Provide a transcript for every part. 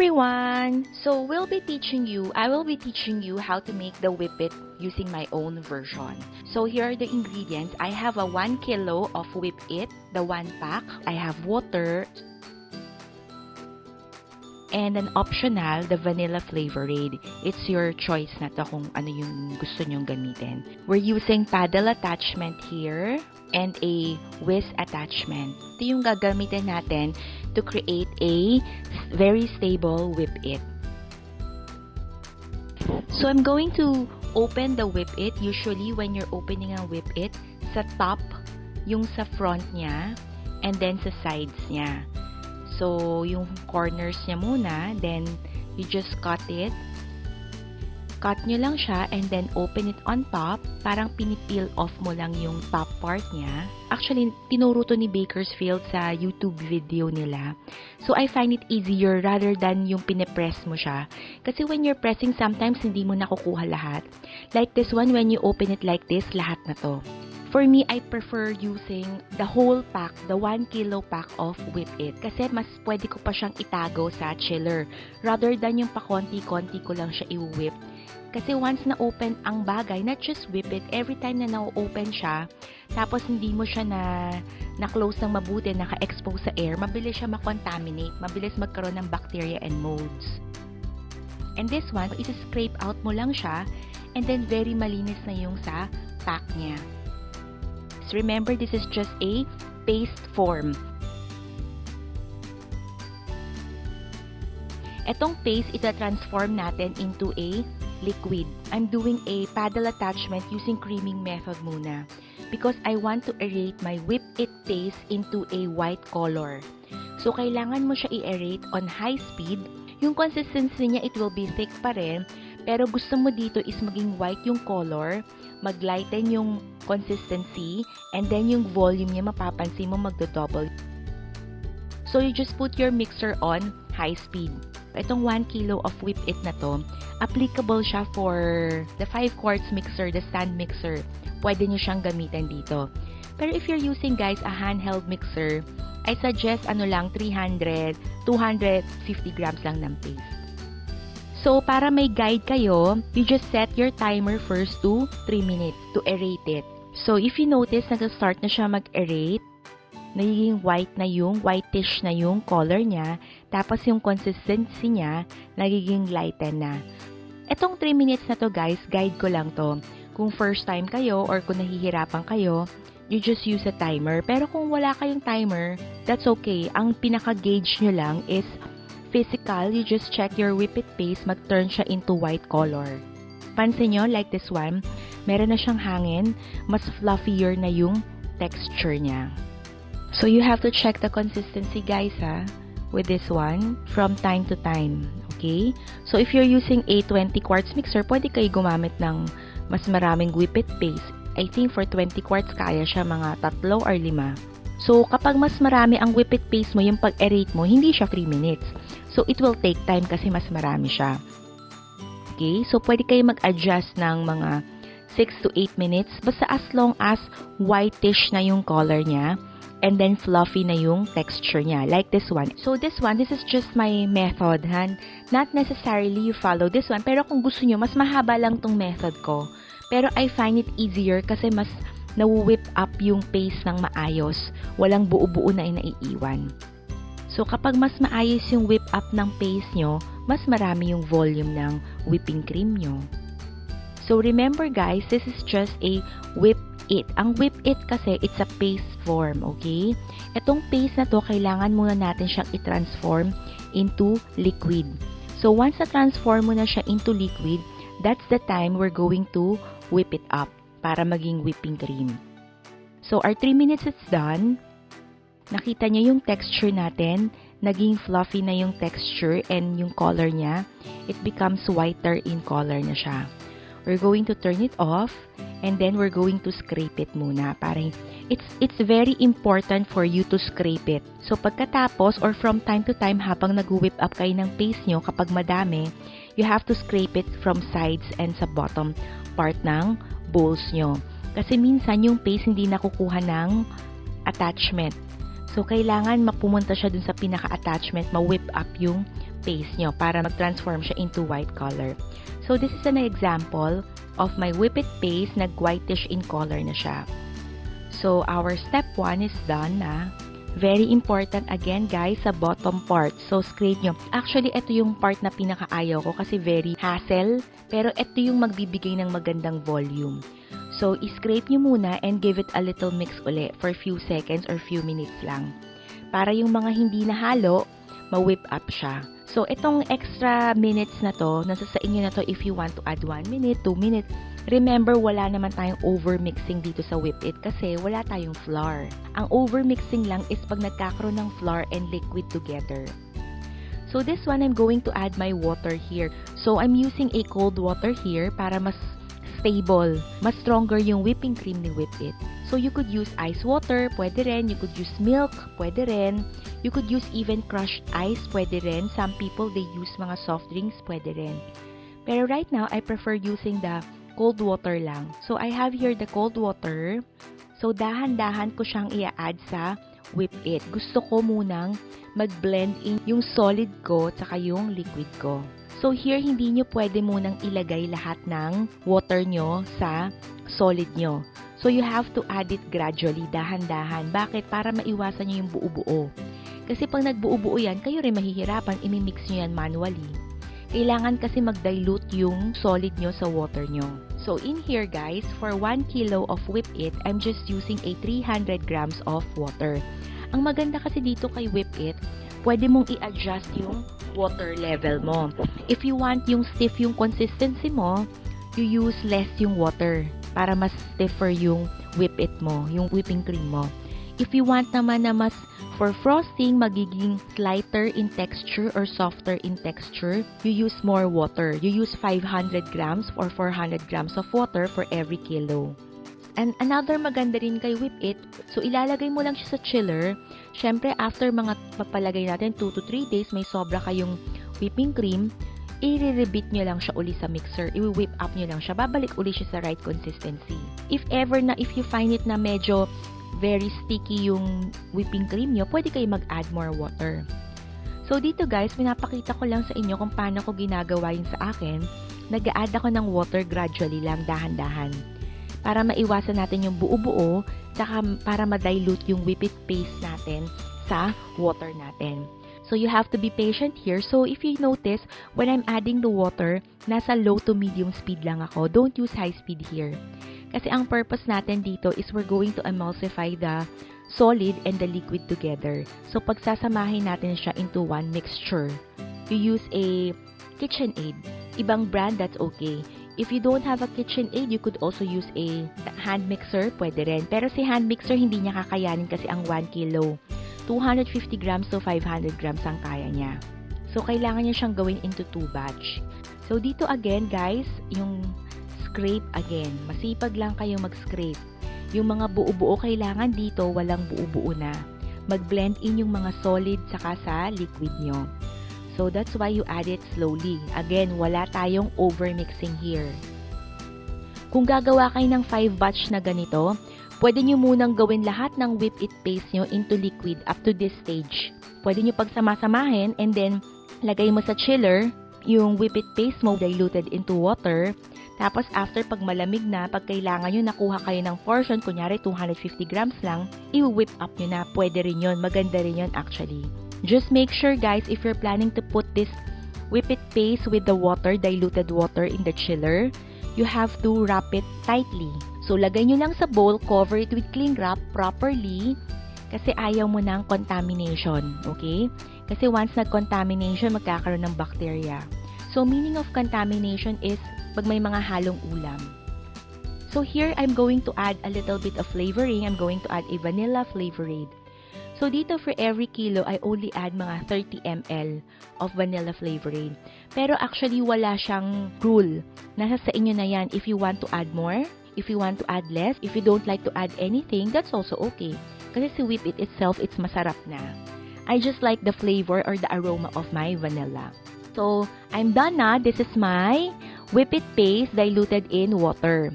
everyone! I will be teaching you how to make the whippet using my own version. So here are the ingredients. I have a 1 kilo of whippet, the 1 pack. I have water, and an optional, the vanilla Flavorade. It's your choice na to kung ano yung gusto nyong gamitin. We're using paddle attachment here and a whisk attachment. Ito yung gagamitin natin to create a very stable whippet. So I'm going to open the whippet. Usually when you're opening a whippet, sa top, yung sa front niya, and then sa sides niya. So, yung corners niya muna, then you just cut it. Cut nyo lang siya and then open it on top. Parang pinipeel off mo lang yung top part niya. Actually, tinuro to ni Bakersfield sa YouTube video nila. So, I find it easier rather than yung pinipress mo siya. Kasi when you're pressing, sometimes hindi mo nakukuha lahat. Like this one, when you open it like this, lahat na to. For me, I prefer using the whole pack, the 1 kilo pack of whippet. Kasi mas pwede ko pa siyang itago sa chiller. Rather than yung pakonti-konti ko lang siya i-whip. Kasi once na-open ang bagay, not just whippet, every time na na-open siya, tapos hindi mo siya na-close ng mabuti, naka-expose sa air, mabilis siya makontaminate, mabilis magkaroon ng bacteria and molds. And this one, isi-scrape out mo lang siya, and then very malinis na yung sa pack niya. Remember, this is just a paste form. Etong paste, ita-transform natin into a liquid. I'm doing a paddle attachment using creaming method muna because I want to aerate my whippet paste into a white color. So, kailangan mo siya i-aerate on high speed. Yung consistency niya, it will be thick pa rin, pero gusto mo dito is maging white yung color, mag-lighten yung consistency, and then yung volume niya mapapansin mo magdo-double. So, you just put your mixer on high speed. Itong 1 kilo of whippet na to, applicable siya for the 5 quarts mixer, the stand mixer. Pwede nyo siyang gamitin dito. Pero if you're using, guys, a handheld mixer, I suggest 300, 250 grams lang ng paste. So, para may guide kayo, you just set your timer first to 3 minutes to aerate it. So, if you notice na start na siya mag-aerate, nagiging whitish na yung color niya, tapos yung consistency niya, nagiging lighten na. Etong 3 minutes na to, guys, guide ko lang to. Kung first time kayo or kung nahihirapan kayo, you just use a timer. Pero kung wala kayong timer, that's okay. Ang pinaka-gauge nyo lang is physical, you just check your whippet paste, mag-turn siya into white color. Pansin nyo, like this one, meron na siyang hangin, mas fluffier na yung texture niya. So, you have to check the consistency, guys, with this one, from time to time. Okay? So, if you're using a 20 quarts mixer, pwede kayo gumamit ng mas maraming whippet paste. I think for 20 quarts, kaya siya mga 3 or 5. So, kapag mas marami ang whippet paste mo, yung pag-aerate mo, hindi siya 3 minutes. So, it will take time kasi mas marami siya. Okay? So, pwede kayo mag-adjust ng mga 6 to 8 minutes basta as long as whitish na yung color niya and then fluffy na yung texture niya. Like this one. So, this is just my method. Not necessarily you follow this one. Pero kung gusto nyo, mas mahaba lang tong method ko. Pero I find it easier kasi mas na-whip up yung paste ng maayos. Walang buo-buo na naiiwan. So, kapag mas maayos yung whip up ng paste nyo, mas marami yung volume ng whipping cream nyo. So, remember, guys, this is just a whippet. Ang whippet kasi, it's a paste form, okay? Itong paste na to, kailangan muna natin siyang i-transform into liquid. So, once na-transform mo na siya into liquid, that's the time we're going to whip it up para maging whipping cream. So, our 3 minutes is done. Nakita niyo yung texture natin, naging fluffy na yung texture and yung color niya, it becomes whiter in color na siya. We're going to turn it off and then we're going to scrape it muna. Parang it's very important for you to scrape it. So pagkatapos or from time to time habang nag-whip up kayo ng paste nyo, kapag madami, you have to scrape it from sides and sa bottom part ng bowls nyo. Kasi minsan yung paste hindi nakukuha ng attachment. So, kailangan mapumunta siya dun sa pinaka-attachment, ma-whip up yung paste nyo para mag-transform siya into white color. So this is an example of my Whippit paste, nag-whitish in color na siya. So our step 1 is done na. Very important again guys sa bottom part. So scrape nyo. Actually, ito yung part na pinakaayaw ko kasi very hassle. Pero ito yung magbibigay ng magandang volume. So i-scrape nyo muna and give it a little mix uli for few seconds or few minutes lang. Para yung mga hindi nahalo, ma-whip up siya. So itong extra minutes na to, nasa sa inyo na to if you want to add 1 minute, 2 minutes. Remember, wala naman tayong over-mixing dito sa Whippit kasi wala tayong flour. Ang over-mixing lang is pag nagkakaroon ng flour and liquid together. So this one, I'm going to add my water here. So I'm using a cold water here para mas stable, mas stronger yung whipping cream ni Whippit. So you could use ice water, pwede rin. You could use milk, pwede rin. You could use even crushed ice, pwede rin. Some people, they use mga soft drinks, pwede rin. Pero right now, I prefer using the cold water lang. So I have here the cold water. So dahan-dahan ko siyang i-add sa Whippit. Gusto ko munang mag-blend in yung solid ko tsaka yung liquid ko. So here, hindi nyo pwede munang ilagay lahat ng water nyo sa solid nyo. So you have to add it gradually, dahan-dahan. Bakit? Para maiwasan nyo yung buo-buo. Kasi pag nagbuo-buo yan, kayo rin mahihirapan, imimix nyo yan manually. Kailangan kasi mag-dilute yung solid nyo sa water nyo. So in here guys, for 1 kilo of Whippit, I'm just using a 300 grams of water. Ang maganda kasi dito kay Whippit, pwede mong i-adjust yung water level mo. If you want yung stiff yung consistency mo, you use less yung water para mas stiffer yung Whippit mo, yung whipping cream mo. If you want naman na mas for frosting, magiging lighter in texture or softer in texture, you use more water. You use 500 grams or 400 grams of water for every kilo. And another maganda rin kay Whippit, so ilalagay mo lang siya sa chiller. Syempre, after mga papalagay natin 2 to 3 days, may sobra kayong whipping cream, i-rebit nyo lang siya uli sa mixer, i-whip up nyo lang siya, babalik uli siya sa right consistency. If ever na, if you find it na medyo very sticky yung whipping cream nyo, pwede kayo mag-add more water. So dito guys, pinapakita ko lang sa inyo kung paano ko ginagawa yun sa akin. Nag-a-add ako ng water gradually lang, dahan-dahan. Para maiwasan natin yung buo-buo, saka para ma-dilute yung Whippit paste natin sa water natin. So you have to be patient here. So if you notice, when I'm adding the water, nasa low to medium speed lang ako. Don't use high speed here. Kasi ang purpose natin dito is we're going to emulsify the solid and the liquid together. So pagsasamahin natin siya into one mixture. You use a KitchenAid. Ibang brand, that's okay. If you don't have a KitchenAid, you could also use a hand mixer, pwede rin. Pero si hand mixer, hindi niya kakayanin kasi ang 1 kilo. 250 grams to 500 grams ang kaya niya. So, kailangan niya siyang gawin into 2 batch. So, dito again, guys, yung scrape again. Masipag lang kayo mag-scrape. Yung mga buo-buo kailangan dito, walang buo-buo na. Mag-blend in yung mga solid saka sa liquid nyo. So, that's why you add it slowly. Again, wala tayong over-mixing here. Kung gagawa kayo ng 5 batch na ganito, pwede nyo munang gawin lahat ng Whippit paste nyo into liquid up to this stage. Pwede nyo pagsama-samahin and then lagay mo sa chiller yung Whippit paste mo diluted into water. Tapos after pag malamig na, pag kailangan nyo nakuha kayo ng portion, kunyari 250 grams lang, i-whip up nyo na. Pwede rin yun. Maganda rin yun actually. Just make sure guys, if you're planning to put this Whippit paste with the water, diluted water in the chiller, you have to wrap it tightly. So, lagay nyo lang sa bowl, cover it with cling wrap properly kasi ayaw mo ng contamination, okay? Kasi once nag-contamination, magkakaroon ng bacteria. So, meaning of contamination is pag may mga halong ulam. So, here, I'm going to add a little bit of flavoring. I'm going to add a vanilla Flavorade. So, dito for every kilo, I only add mga 30 ml of vanilla Flavorade. Pero actually, wala siyang rule. Nasa sa inyo na yan if you want to add more. If you want to add less, if you don't like to add anything, that's also okay. Kasi si Whippit itself, it's masarap na. I just like the flavor or the aroma of my vanilla. So, I'm done na. This is my Whippit paste diluted in water.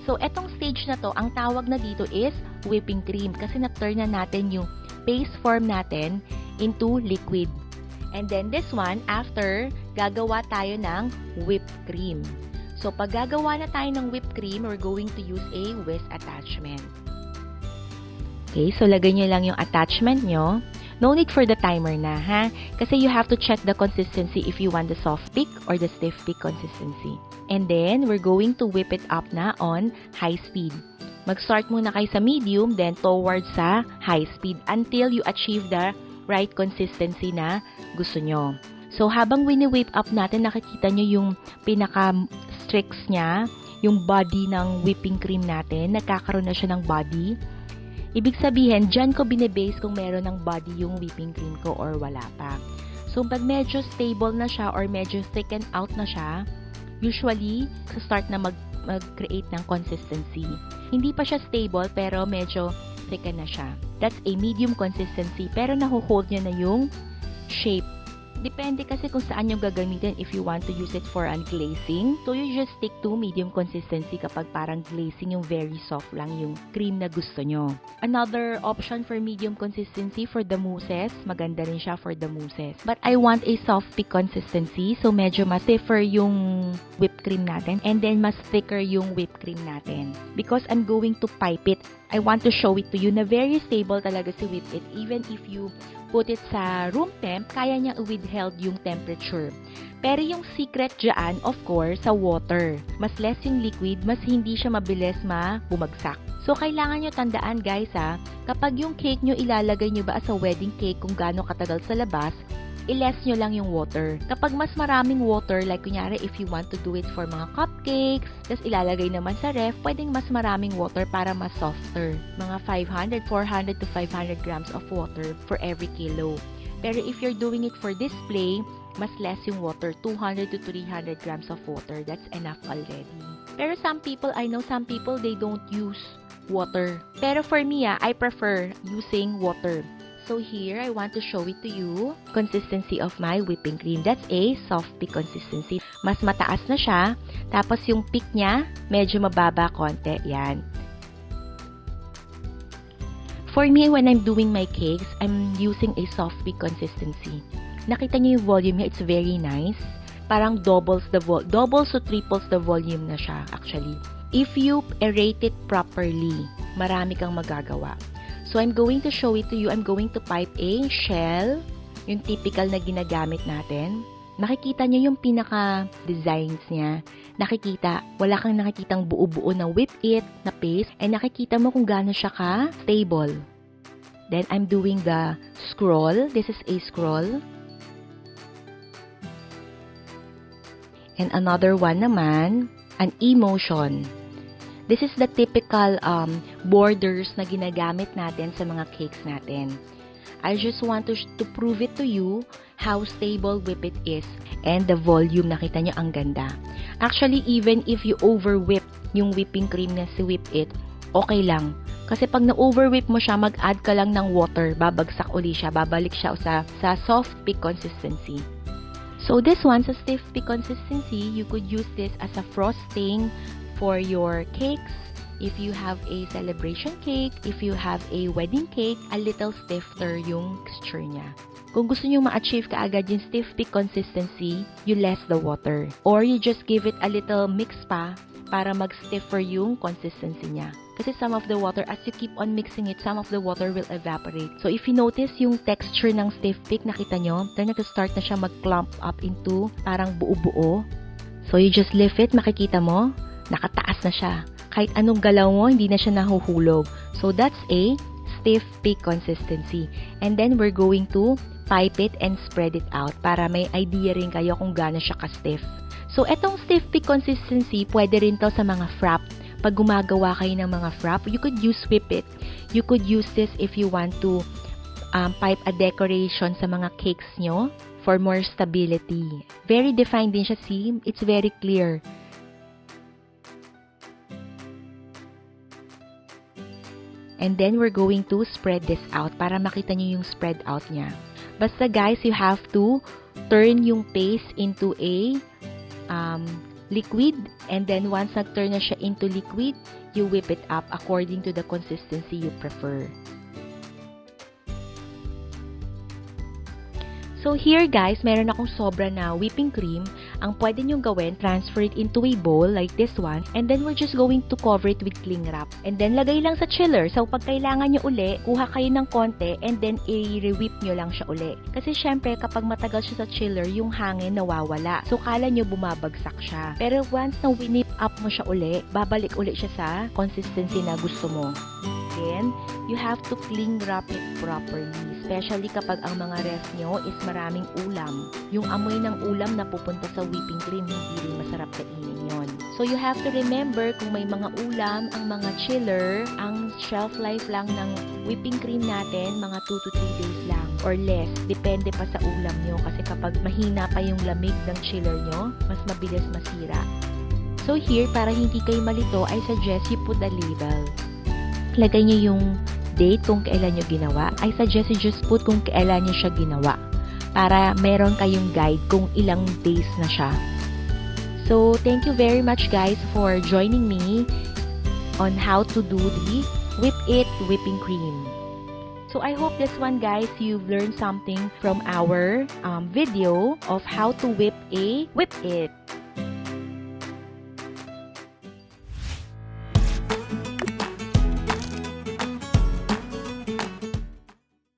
So, etong stage na to, ang tawag na dito is whipping cream. Kasi na-turn na natin yung paste form natin into liquid. And then this one, after, gagawa tayo ng whipped cream. So, pag gagawa na tayo ng whipped cream, we're going to use a whisk attachment. Okay, so lagay nyo lang yung attachment nyo. No need for the timer na, ha? Kasi you have to check the consistency if you want the soft peak or the stiff peak consistency. And then, we're going to whip it up na on high speed. Mag-start muna kayo sa medium, then towards sa high speed until you achieve the right consistency na gusto nyo. So, habang wini-whip up natin, nakikita nyo yung pinaka-streaks niya, yung body ng whipping cream natin. Nagkakaroon na siya ng body. Ibig sabihin, dyan ko binibase kung meron ng body yung whipping cream ko or wala pa. So, pag medyo stable na siya or medyo thicken out na siya, usually, start na mag-create ng consistency. Hindi pa siya stable pero medyo thicken na siya. That's a medium consistency pero nahuhold niya na yung shape. Depende kasi kung saan yung gagamitin if you want to use it for glazing. So, you just stick to medium consistency kapag parang glazing yung very soft lang yung cream na gusto nyo. Another option for medium consistency for the mousses. Maganda rin siya for the mousses. But I want a soft peak consistency. So, medyo mas stiffer yung whipped cream natin. And then, mas thicker yung whipped cream natin. Because I'm going to pipe it. I want to show it to you na very stable talaga si Whippit. Even if you put it sa room temp, kaya niya withheld yung temperature. Pero yung secret dyan, of course, sa water. Mas less yung liquid, mas hindi siya mabilis bumagsak. So, kailangan nyo tandaan guys kapag yung cake nyo ilalagay nyo ba as a wedding cake kung gaano katagal sa labas, i-less nyo lang yung water. Kapag mas maraming water, like kunyari if you want to do it for mga cupcakes, tapos ilalagay naman sa ref, pwedeng mas maraming water para mas softer. Mga 400 to 500 grams of water for every kilo. Pero if you're doing it for display, mas less yung water, 200 to 300 grams of water. That's enough already. Pero I know some people, they don't use water. Pero for me, I prefer using water. So here, I want to show it to you, consistency of my whipping cream. That's a soft peak consistency. Mas mataas na siya, tapos yung peak niya, medyo mababa konti. Yan. For me, when I'm doing my cakes, I'm using a soft peak consistency. Nakita niyo yung volume niya, it's very nice. Parang doubles to triples the volume na siya, actually. If you aerate it properly, marami kang magagawa. So, I'm going to show it to you. I'm going to pipe a shell, yung typical na ginagamit natin. Nakikita nyo yung pinaka-designs niya. Wala kang nakikitang buo-buo na Whippit, na paste, and nakikita mo kung gaano siya ka-stable. Then, I'm doing the scroll. This is a scroll. And another one naman, an emotion. This is the typical borders na ginagamit natin sa mga cakes natin. I just want to prove it to you how stable Whippit is and the volume. Nakita nyo ang ganda. Actually, even if you over-whip yung whipping cream na si Whippit, okay lang. Kasi pag na-over-whip mo siya, mag-add ka lang ng water, babagsak uli siya, babalik siya sa soft peak consistency. So this one, sa stiff peak consistency, you could use this as a frosting for your cakes. If you have a celebration cake, if you have a wedding cake, a little stiffer yung texture niya. Kung gusto nyo ma-achieve kaagad yung stiff peak consistency, you less the water. Or you just give it a little mix pa para mag-stiffer yung consistency niya. Kasi some of the water, as you keep on mixing it, some of the water will evaporate. So if you notice yung texture ng stiff peak, nakita nyo, then nag-start na siya mag-clump up into parang buo-buo. So you just lift it, makikita mo, nakataas na siya. Kahit anong galaw mo, hindi na siya nahuhulog. So, that's a stiff peak consistency. And then, we're going to pipe it and spread it out para may idea rin kayo kung gaano siya ka-stiff. So, etong stiff peak consistency, pwede rin to sa mga frap. Pag gumagawa kayo ng mga frap, you could use Whippit. You could use this if you want to pipe a decoration sa mga cakes nyo for more stability. Very defined din siya, see? It's very clear. And then, we're going to spread this out para makita nyo yung spread out niya. Basta guys, you have to turn yung paste into a liquid. And then, once nag-turn na siya into liquid, you whip it up according to the consistency you prefer. So here guys, meron akong sobra na whipping cream. Ang pwede nyong gawin, transfer it into a bowl like this one. And then we're just going to cover it with cling wrap. And then lagay lang sa chiller. So pag kailangan nyo uli, kuha kayo ng konti and then i-whip nyo lang siya uli. Kasi syempre kapag matagal siya sa chiller, yung hangin nawawala. So kala nyo bumabagsak siya. Pero once na winip up mo siya uli, babalik uli siya sa consistency na gusto mo. Then, you have to cling wrap it properly. Especially kapag ang mga ref nyo is maraming ulam. Yung amoy ng ulam na pupunta sa whipping cream, hindi rin masarap kainin yon. So, you have to remember kung may mga ulam, ang mga chiller, ang shelf life lang ng whipping cream natin, mga 2 to 3 days lang or less. Depende pa sa ulam nyo kasi kapag mahina pa yung lamig ng chiller nyo, mas mabilis masira. So, here, para hindi kayo malito, I suggest you put a label. Lagay niyo yung date kung kailan nyo ginawa. I suggest you just put kung kailan nyo siya ginawa para meron kayong guide kung ilang days na siya. So, thank you very much guys for joining me on how to do the Whippit whipping cream. So, I hope this one guys, you've learned something from our video of how to whip a Whippit.